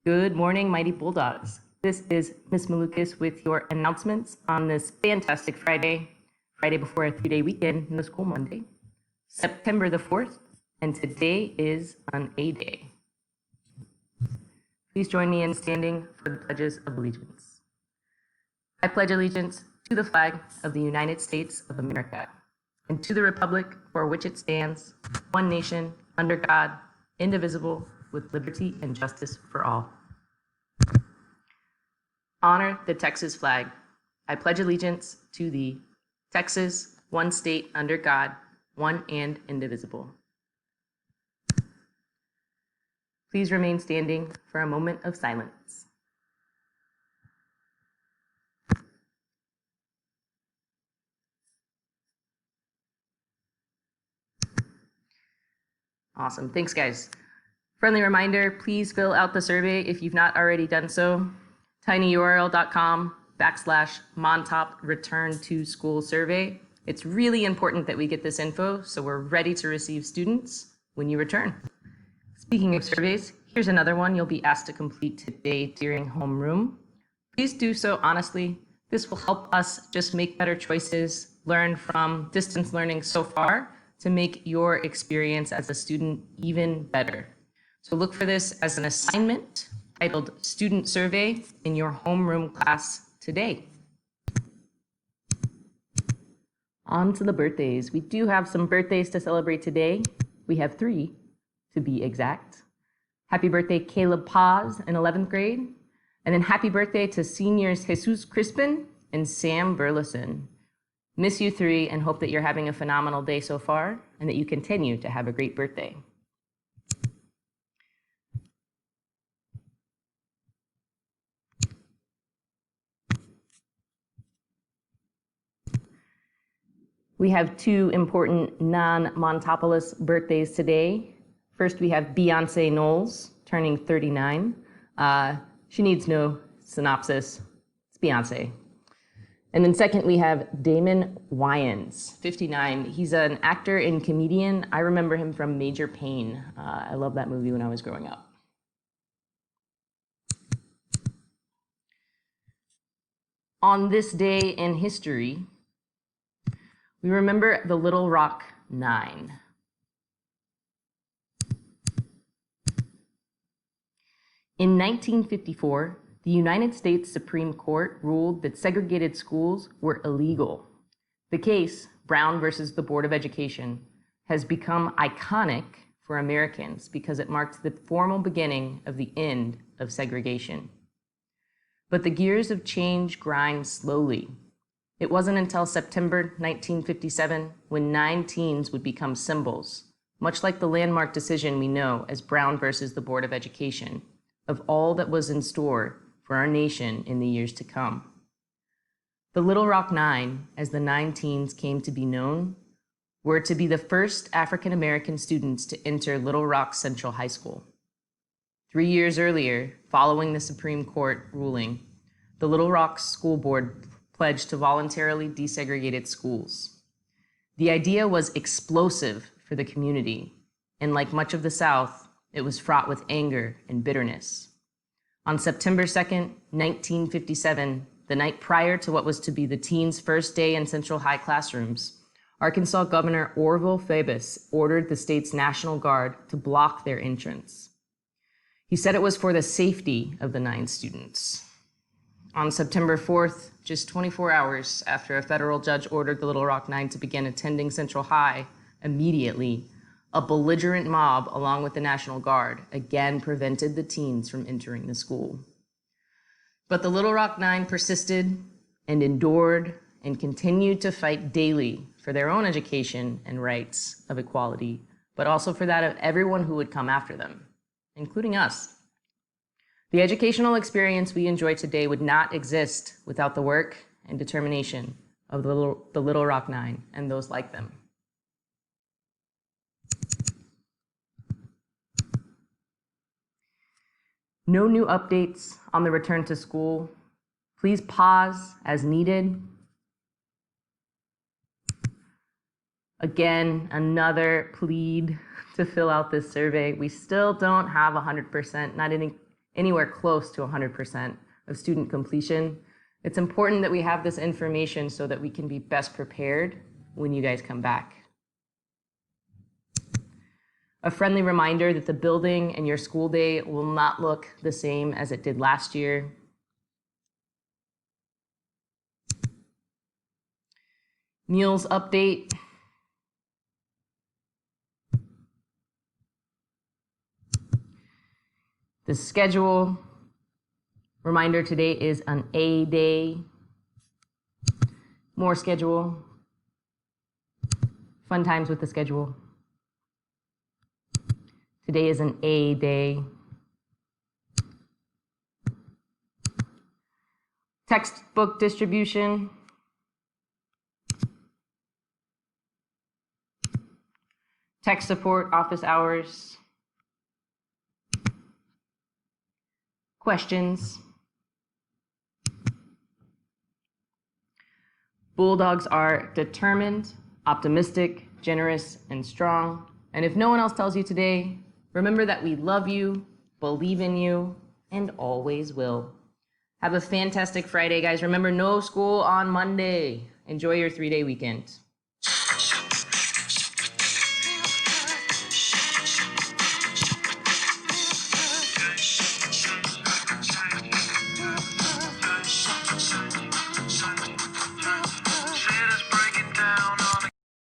Good morning, Mighty Bulldogs. This is Miss Malukas with your announcements on this fantastic Friday before a 3-day weekend, no school Monday, September the 4th, and today is an A Day. Please join me in standing for the pledges of allegiance. I pledge allegiance to the flag of the United States of America and to the republic for which it stands, one nation, under God, indivisible, with liberty and justice for all. Honor the Texas flag. I pledge allegiance to the Texas, one state under God, one and indivisible. Please remain standing for a moment of silence. Awesome, thanks guys. Friendly reminder, please fill out the survey if you've not already done so. tinyurl.com/Montop return to school survey. It's really important that we get this info so we're ready to receive students when you return. Speaking of surveys, here's another one you'll be asked to complete today during homeroom. Please do so honestly. This will help us just make better choices, learn from distance learning so far to make your experience as a student even better. So look for this as an assignment titled Student Survey in your homeroom class today. On to the birthdays. We do have some birthdays to celebrate today. We have 3 to be exact. Happy birthday, Caleb Paz in 11th grade. And then happy birthday to seniors Jesus Crispin and Sam Burleson. Miss you 3 and hope that you're having a phenomenal day so far and that you continue to have a great birthday. We have 2 important non-Montopolis birthdays today. First, we have Beyonce Knowles, turning 39. She needs no synopsis. It's Beyonce. And then second, we have Damon Wayans, 59. He's an actor and comedian. I remember him from Major Payne. I loved that movie when I was growing up. On this day in history, we remember the Little Rock Nine. In 1954, the United States Supreme Court ruled that segregated schools were illegal. The case, Brown versus the Board of Education, has become iconic for Americans because it marked the formal beginning of the end of segregation. But the gears of change grind slowly. It wasn't until September 1957 when 9 teens would become symbols, much like the landmark decision we know as Brown versus the Board of Education, of all that was in store for our nation in the years to come. The Little Rock Nine, as the 9 teens came to be known, were to be the first African American students to enter Little Rock Central High School. 3 years earlier, following the Supreme Court ruling, the Little Rock School Board pledged to voluntarily desegregate its schools. The idea was explosive for the community, and like much of the South, it was fraught with anger and bitterness. On September 2nd, 1957, the night prior to what was to be the teens' first day in Central High classrooms, Arkansas Governor Orville Faubus ordered the state's National Guard to block their entrance. He said it was for the safety of the 9 students. On September 4th, just 24 hours after a federal judge ordered the Little Rock Nine to begin attending Central High, immediately, a belligerent mob, along with the National Guard, again prevented the teens from entering the school. But the Little Rock Nine persisted and endured and continued to fight daily for their own education and rights of equality, but also for that of everyone who would come after them, including us. The educational experience we enjoy today would not exist without the work and determination of the Little Rock Nine and those like them. No new updates on the return to school. Please pause as needed. Again, another plead to fill out this survey. We still don't have 100%, not anywhere close to 100% of student completion. It's important that we have this information so that we can be best prepared when you guys come back. A friendly reminder that the building and your school day will not look the same as it did last year. Meals update. The schedule. Reminder, today is an A day. More schedule. Fun times with the schedule. Today is an A day. Textbook distribution. Tech support, office hours. Questions. Bulldogs are determined, optimistic, generous, and strong. And if no one else tells you today, remember that we love you, believe in you, and always will. Have a fantastic Friday, guys. Remember, no school on Monday. Enjoy your 3-day weekend.